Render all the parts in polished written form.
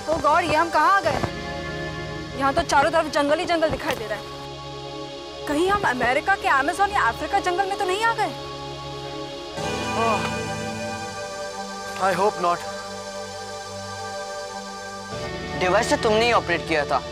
ओ God, ये हम कहाँ आ गए? यहाँ तो चारों तरफ जंगल ही जंगल दिखाई दे रहा है। कहीं हम अमेरिका के अमेज़न या अफ्रीका जंगल में तो नहीं आ गए? I hope not. डिवाइस से तुमने ही ऑपरेट किया था।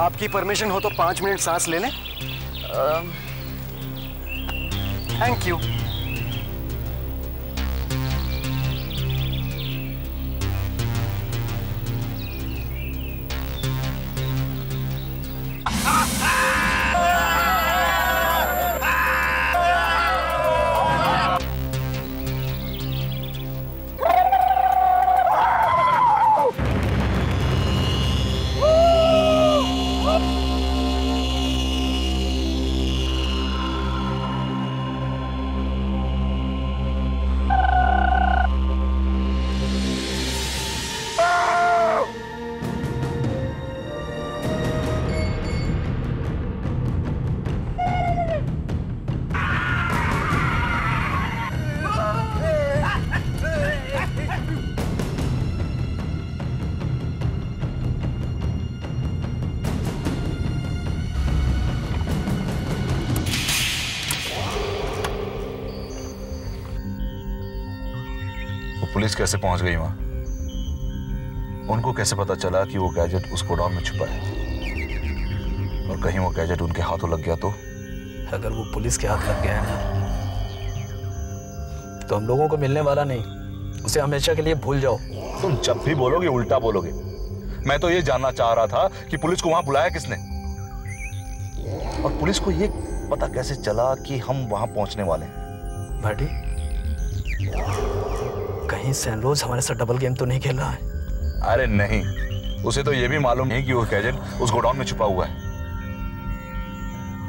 आपकी परमिशन हो तो 5 मिनट सांस ले लें। Thank you. पुलिस कैसे पहुंच गई वहां? उनको कैसे पता चला कि वो गैजेट उस गोडाउन में छुपा है? और कहीं वो गैजेट उनके हाथों लग गया तो? अगर वो पुलिस के हाथ लग गया है ना, तो हम लोगों को मिलने वाला नहीं। उसे हमेशा के लिए भूल जाओ। तुम जब भी बोलोगे उल्टा बोलोगे। मैं तो ये जानना चाह रहा था कि पुलिस को वहां बुलाया किसने, और पुलिस को ये पता कैसे चला कि हम वहां पहुंचने वाले हैं? भाटी, कहीं सैनरोज हमारे साथ डबल गेम तो नहीं खेल रहा है? अरे नहीं, उसे तो ये भी मालूम नहीं कि वो गैजेट उस गोडाउन में छुपा हुआ है।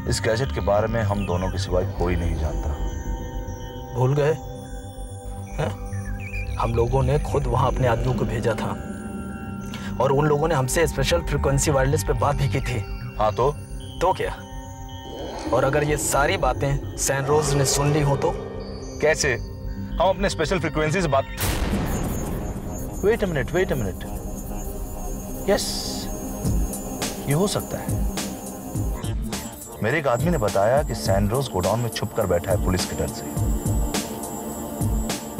इस गैजेट के बारे में हम दोनों के सिवाय कोई नहीं जानता। भूल गए? हम लोगों ने खुद वहां अपने आदमियों को भेजा था, और उन लोगों ने हमसे स्पेशल फ्रीक्वेंसी वायरलेस पे बात भी की थी। हाँ तो क्या? और अगर ये सारी बातें सैनरोज ने सुन ली हो तो? कैसे? हम अपने स्पेशल फ्रीक्वेंसी से बात। Wait a minute. यस, ये हो सकता है। मेरे एक आदमी ने बताया कि सैनरोज गोडाउन में छुप कर बैठा है पुलिस के डर से,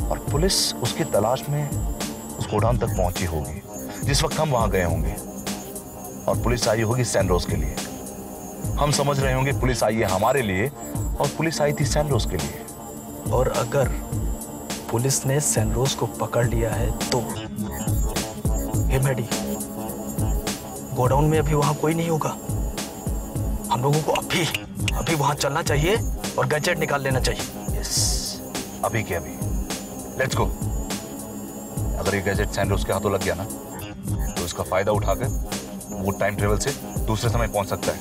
और पुलिस उसकी तलाश में उस गोडाउन तक पहुंची होगी जिस वक्त हम वहां गए होंगे, और पुलिस आई होगी सैनरोज के लिए। हम समझ रहे होंगे पुलिस आई है हमारे लिए, और पुलिस आई थी सैनरोज के लिए। और अगर पुलिस ने सैनरोज को पकड़ लिया है तो? हे मैडी, गोडाउन में अभी वहां कोई नहीं होगा। हम लोगों को अभी वहां चलना चाहिए और गैजेट निकाल लेना चाहिए। यस, अभी के अभी। Let's go. अगर ये गैजेट सैनरोज के हाथों लग गया ना, तो इसका फायदा उठाकर वो टाइम ट्रेवल से दूसरे समय पहुंच सकता है।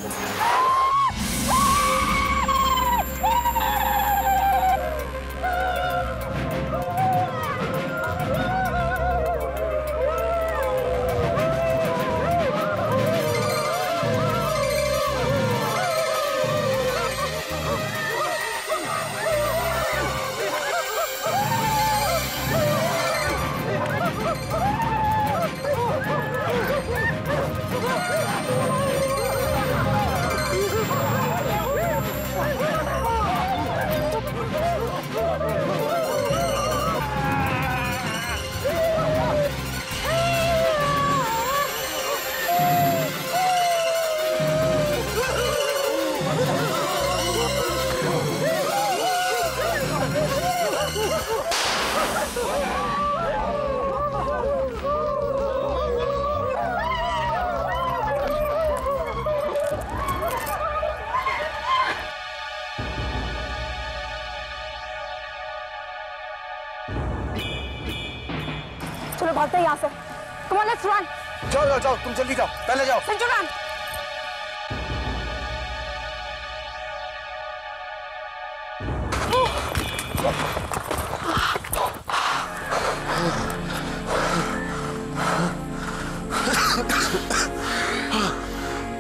यहाँ से। Come on, let's run. जाओ जाओ जाओ, तुम जल्दी जाओ, पहले जाओ। संजू run.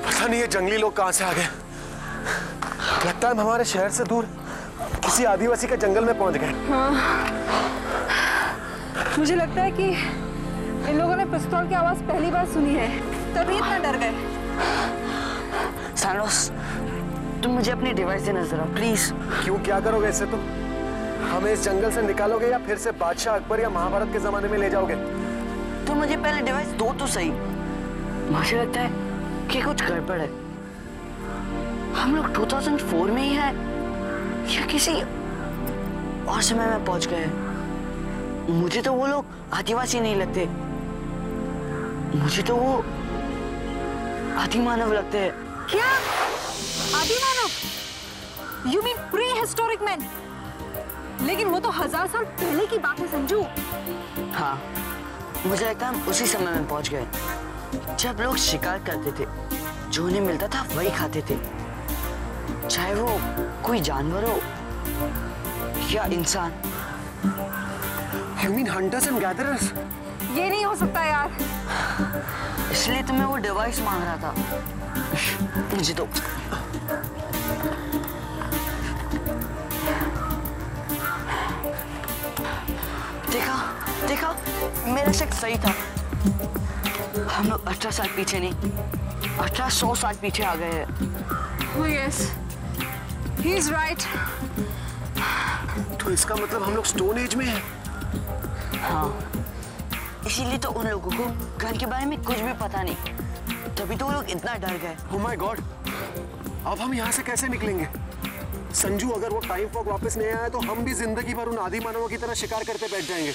पता नहीं ये जंगली लोग कहाँ से आ गए। लगता है हम हमारे शहर से दूर किसी आदिवासी के जंगल में पहुंच गए। मुझे लगता है कि इन लोगों ने पिस्तौल की आवाज पहली बार सुनी है, तभी इतना डर गए। सैनरोस, तुम मुझे अपनी डिवाइस देना जरा प्लीज। क्यों, क्या करोगे इससे तुम? हमें इस जंगल से निकालोगे या फिर से बादशाह अकबर या महाभारत के जमाने में ले जाओगे? तुम मुझे पहले डिवाइस दो तो सही। मुझे लगता है कि कुछ गड़बड़ है। हम लोग 2004 में ही हैं या किसी और समय में पहुंच गए। मुझे तो वो लोग आदिवासी नहीं लगते, मुझे तो वो आदि मानव लगते हैं। क्या? आदि मानव? You mean prehistoric men? लेकिन वो तो 1000 साल पहले की बात है संजू। हाँ, मुझे लगता है हम उसी समय में पहुंच गए जब लोग शिकार करते थे, जो उन्हें मिलता था वही खाते थे, चाहे वो कोई जानवर हो या इंसान। You mean hunters and gatherers? ये नहीं हो सकता यार। इसलिए तो मैं वो डिवाइस मांग रहा था। मुझे तो देखा देखा, मेरा शक सही था। हम लोग 18 साल पीछे नहीं, 1800 साल पीछे आ गए हैं। Oh yes, he is right. तो इसका मतलब हम लोग स्टोन एज में हैं। हाँ, इसीलिए तो उन लोगों को गन के बारे में कुछ भी पता नहीं, तभी तो वो लोग इतना डर गए। Oh my God! अब हम यहाँ से कैसे निकलेंगे? संजू, अगर वो टाइम फॉग वापस नहीं आया तो हम भी जिंदगी भर उन आदि मानवों की तरह शिकार करते बैठ जाएंगे।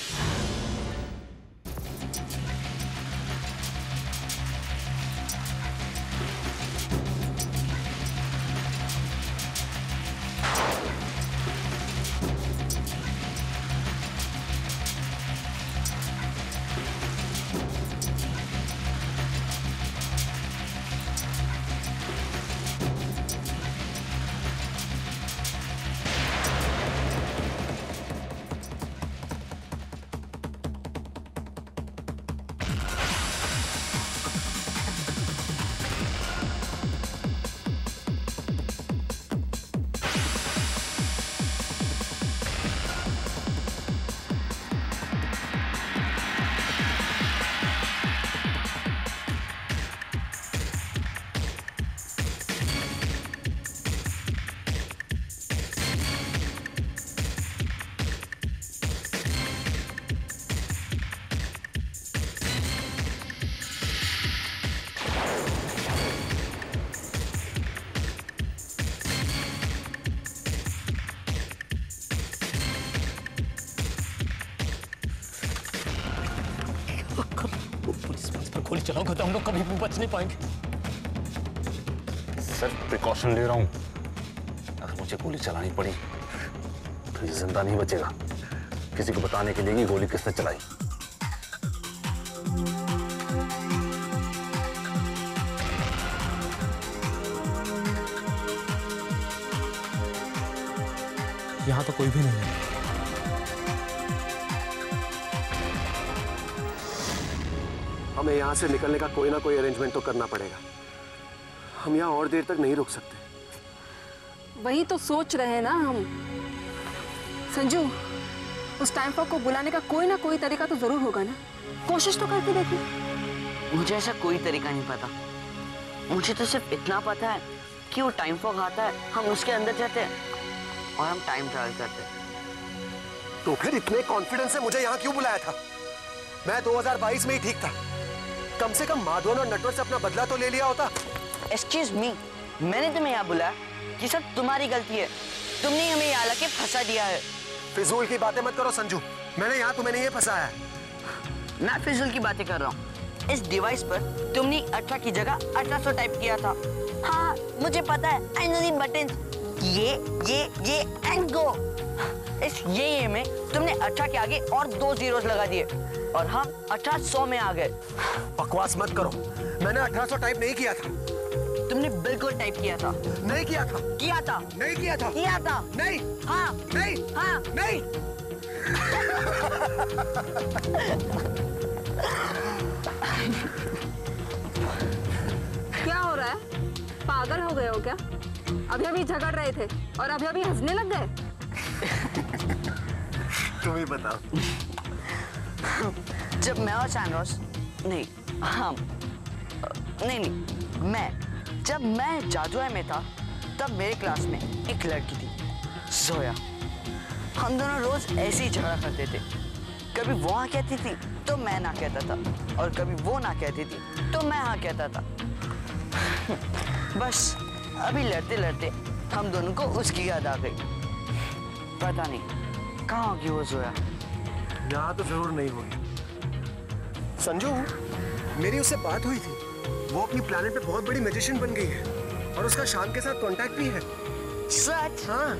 गोली चलाऊंगा तो हम लोग कभी भी बच नहीं पाएंगे। सर, प्रिकॉशन ले रहा हूं। अगर मुझे गोली चलानी पड़ी तो ये जिंदा नहीं बचेगा। किसी को बताने के लिए कि गोली किसने चलाई। यहां तो कोई भी नहीं है। हमें यहाँ से निकलने का कोई ना कोई अरेंजमेंट तो करना पड़ेगा। हम यहाँ और देर तक नहीं रुक सकते। वही तो सोच रहे हैं ना हम। संजू, उस टाइम फॉग को बुलाने का कोई ना कोई तरीका तो जरूर होगा ना। कोशिश तो करके देखो। मुझे ऐसा कोई तरीका नहीं पता। मुझे तो सिर्फ इतना पता है कि वो टाइम फॉग आता है, हम उसके अंदर जाते हैं और हम टाइम ट्रैवल करते हैं। तो फिर इतने कॉन्फिडेंस से मुझे यहाँ क्यों बुलाया था? मैं 2022 में ही ठीक था। कम से कम माधवन और नटवर से अपना बदला तो ले लिया होता। एक्सक्यूज मी, मैंने तुम्हें यहाँ बुलाया कि सब तुम्हारी गलती है। तुमने हमें यहाँ लाके फंसा दिया है। फिजूल की बातें मत करो संजू। मैंने यहाँ तुम्हें नहीं फंसाया है। मैं फिजूल की बातें कर रहा हूँ। इस डिवाइस पर तुमने 18 की जगह 1800 टाइप किया था। हाँ, मुझे पता है। I know the buttons. ये एंड गो। इस ये में तुमने 18 के आगे और 2 zeros लगा दिए और हम 1800 में आ गए। बकवास मत करो, मैंने 1800 टाइप नहीं किया था। तुमने बिल्कुल टाइप किया था। नहीं किया था। किया था। नहीं किया था। किया था। नहीं। हाँ। नहीं। हाँ। नहीं। क्या हो रहा है? पागल हो गए हो क्या? अभी अभी झगड़ रहे थे और अभी अभी हंसने लग गए। तुम ही बताओ। जब मैं और सैनरोस नहीं, हम नहीं, जब मैं जादुआ में था तब मेरे क्लास में एक लड़की थी, जोया। हम दोनों रोज ऐसे ही झगड़ा करते थे। कभी वो हाँ कहती थी तो मैं ना कहता था, और कभी वो ना कहती थी तो मैं हाँ कहता था। बस अभी लड़ते लड़ते हम दोनों को उसकी याद आ गई। पता नहीं कहाँ होगी वो जोया। यहाँ तो जरूर नहीं होगी। संजू, मेरी उससे बात हुई थी। वो अपनी प्लेनेट पे बहुत बड़ी मैजिशियन बन गई है और उसका शाम के साथ कांटेक्ट भी है। सच? हाँ।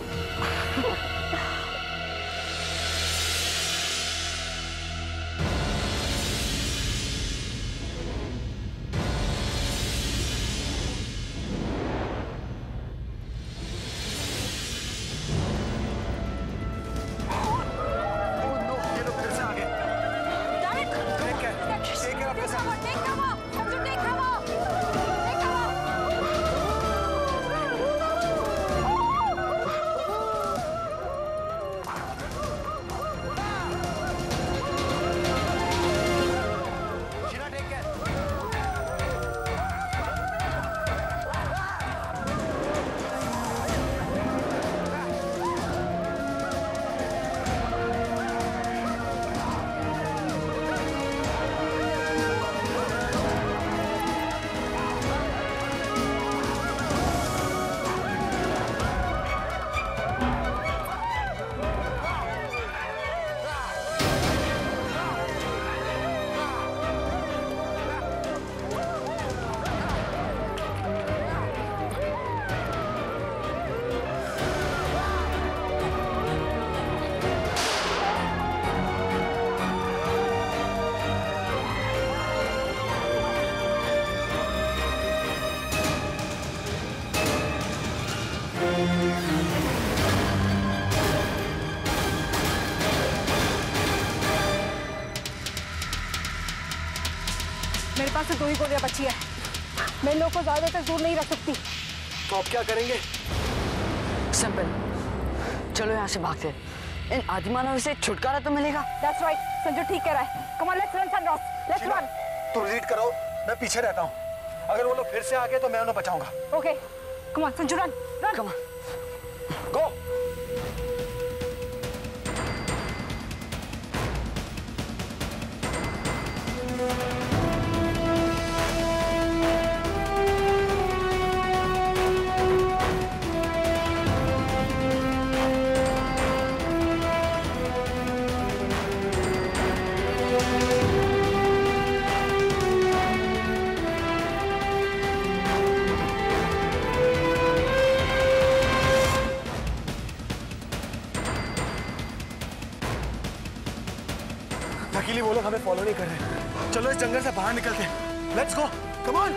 मेरे पास से 2 ही गोलियां बची है। मैं इन लोगों को ज्यादा तक दूर नहीं रख सकती। तो अब क्या करेंगे? सिंपल, चलो यहाँ से भागते। इन आदिमानव से छुटकारा तो मिलेगा। That's right, संजू ठीक कह रहा है। Come on, let's run, Sandros. Let's run. तुम लीड करो, मैं पीछे रहता हूँ। अगर वो लोग फिर से आ गए तो मैं उन्हें बचाऊंगा। Okay, come on, Sanju run, run. Come on. Go. Luckily वो लोग हमें फॉलो नहीं कर रहे। चलो इस जंगल से बाहर निकलते हैं। Let's go, come on.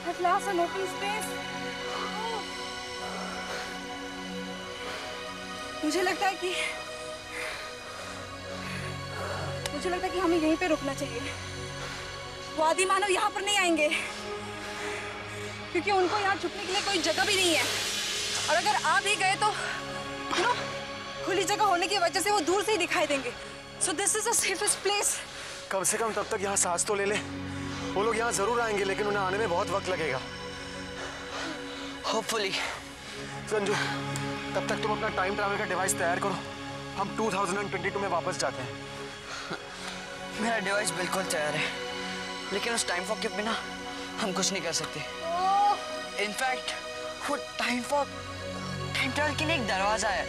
At last, an open space. मुझे लगता है कि हमें यहीं पे रुकना चाहिए। वो आदिमानव यहाँ पर नहीं आएंगे क्योंकि उनको यहाँ छुपने के लिए कोई जगह भी नहीं है। और अगर आ भी गए तो खुली जगह होने की वजह से वो दूर से ही दिखाई देंगे। So this is the safest place. कम से कम तब तक यहाँ सांस तो ले ले। वो लोग यहाँ जरूर आएंगे लेकिन उन्हें आने में बहुत वक्त लगेगा। Hopefully. संजू, तब तक तुम अपना टाइम ट्रैवल का डिवाइस तैयार करो। हम 2022 में वापस जाते हैं। मेरा डिवाइस बिल्कुल तैयार है, लेकिन उस टाइम फॉक के बिना हम कुछ नहीं कर सकते। इनफैक्ट वो टाइम फॉक टाइम ट्रेवल के लिए एक दरवाजा है।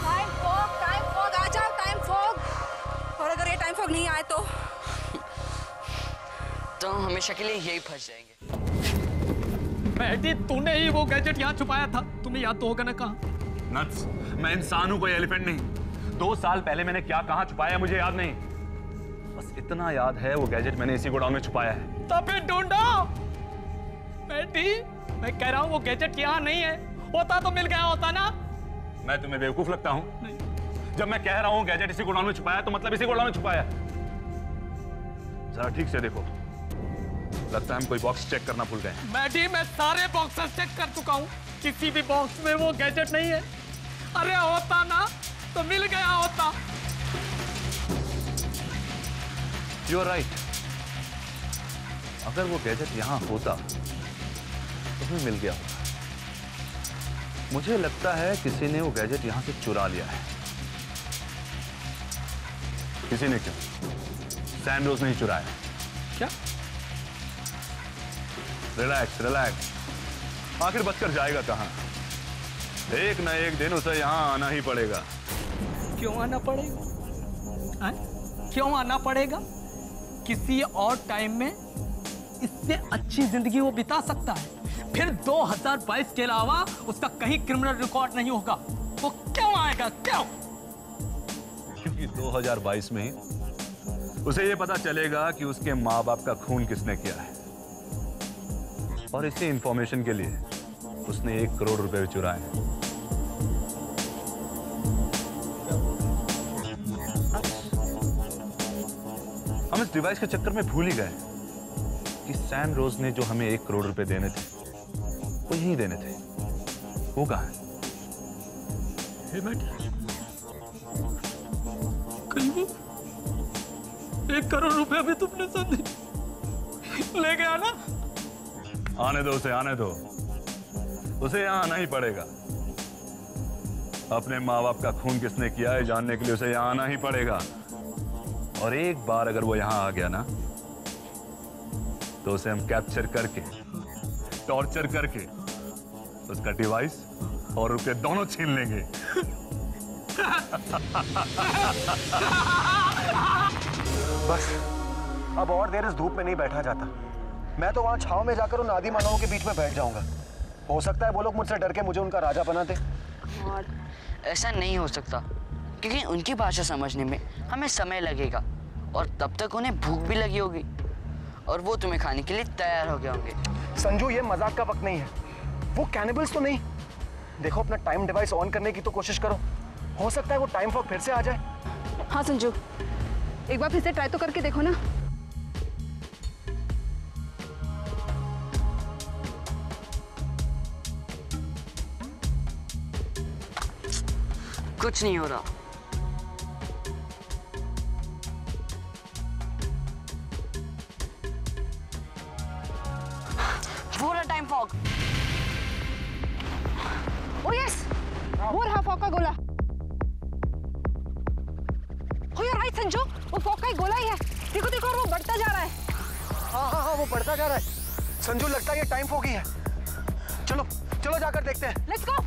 टाइम फॉग, आ जाओ टाइम फॉग। और अगर ये टाइम फॉग नहीं आए तो हम हमेशा के लिए यही फंस जाएंगे। मैडी, तूने ही वो गैजेट यहाँ छुपाया था, तुम्हें याद तो होगा ना। कहाँ? नट्स, मैं इंसान हूं, कोई एलिफेंट नहीं। 2 साल पहले मैंने क्या कहाँ छुपाया मुझे याद नहीं, बस इतना याद है वो गैजेट मैंने इसी गोडाउन में छुपाया है। तब फिर ढूंढो। मैडी, मैं कह रहा हूँ वो गैजेट यहाँ नहीं है, होता तो मिल गया होता ना। मैं तुम्हें बेवकूफ लगता हूँ? जब मैं कह रहा हूँ गैजेट इसी गोडाउन में छुपाया तो मतलब इसी गोडाउन में छुपाया। जरा ठीक से देखो, लगता है हम कोई बॉक्स चेक करना भूल गए। मैडी, मैं सारे बॉक्सेस चेक कर चुका हूँ, किसी भी बॉक्स में वो गैजेट नहीं है। अरे होता ना तो मिल गया होता। यू आर राइट, अगर वो गैजेट यहाँ होता तो हमें मिल गया होता। मुझे लगता है किसी ने वो गैजेट यहाँ से चुरा लिया है। किसी ने क्यों? सैंडरोज ने ही चुराया। क्या? रिलैक्स रिलैक्स, आखिर बचकर जाएगा कहां? एक ना एक दिन उसे यहां आना ही पड़ेगा। क्यों आना पड़ेगा? क्यों आना पड़ेगा? किसी और टाइम में इससे अच्छी जिंदगी वो बिता सकता है, फिर 2022 के अलावा उसका कहीं क्रिमिनल रिकॉर्ड नहीं होगा। वो क्यों आएगा? क्यों? क्योंकि 2022 में उसे ये पता चलेगा कि उसके माँ बाप का खून किसने किया है, और इसी इंफॉर्मेशन के लिए उसने 1 करोड़ रुपए चुराए हैं। हम इस डिवाइस के चक्कर में भूल ही गए कि सैंडरोज ने जो हमें 1 करोड़ रुपए देने थे वो यहीं देने थे। वो कहाँ है? कहीं वो 1 करोड़ रुपया भी तुमने साथ ले गया ना? आने दो उसे, आने दो उसे, यहाँ आना ही पड़ेगा। अपने माँ बाप का खून किसने किया है जानने के लिए उसे यहाँ आना ही पड़ेगा। और एक बार अगर वो यहाँ आ गया ना तो उसे हम कैप्चर करके, टॉर्चर करके उसका डिवाइस और रुपये दोनों छीन लेंगे। बस अब और देर इस धूप में नहीं बैठा जाता। मैं तो वहां छांव में जाकर उन आदि मानवों के बीच में बैठ जाऊंगा। हो सकता है वो लोग मुझसे डर के मुझे उनका राजा बना दे। और ऐसा नहीं हो सकता, क्योंकि उनकी भाषा समझने में हमें समय लगेगा, और तब तक उन्हें भूख भी लगी होगी, और वो तुम्हें खाने के लिए तैयार हो गए होंगे। संजू, ये मजाक का वक्त नहीं है। वो कैनिबल्स तो नहीं। देखो, अपना टाइम डिवाइस ऑन करने की तो कोशिश करो, हो सकता है वो टाइम फॉग फिर से आ जाए। हाँ संजू, एक बार फिर से ट्राई तो करके देखो ना। कुछ नहीं हो रहा। वो रहा टाइम फॉग। ओ यस, वो रहा फॉग का गोला। हो यार राइट संजू, वो फॉग का ही गोला ही है। देखो देखो, और वो बढ़ता जा रहा है। हाँ, वो बढ़ता जा रहा है। संजू, लगता है ये टाइम फॉग ही है। चलो चलो जाकर देखते हैं। Let's go.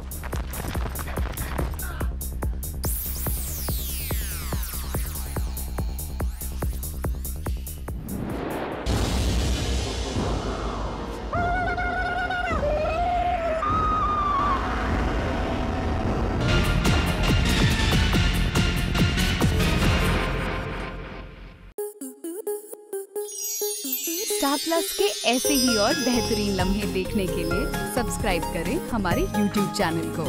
स्टार प्लस के ऐसे ही और बेहतरीन लम्हे देखने के लिए सब्सक्राइब करें हमारे YouTube चैनल को।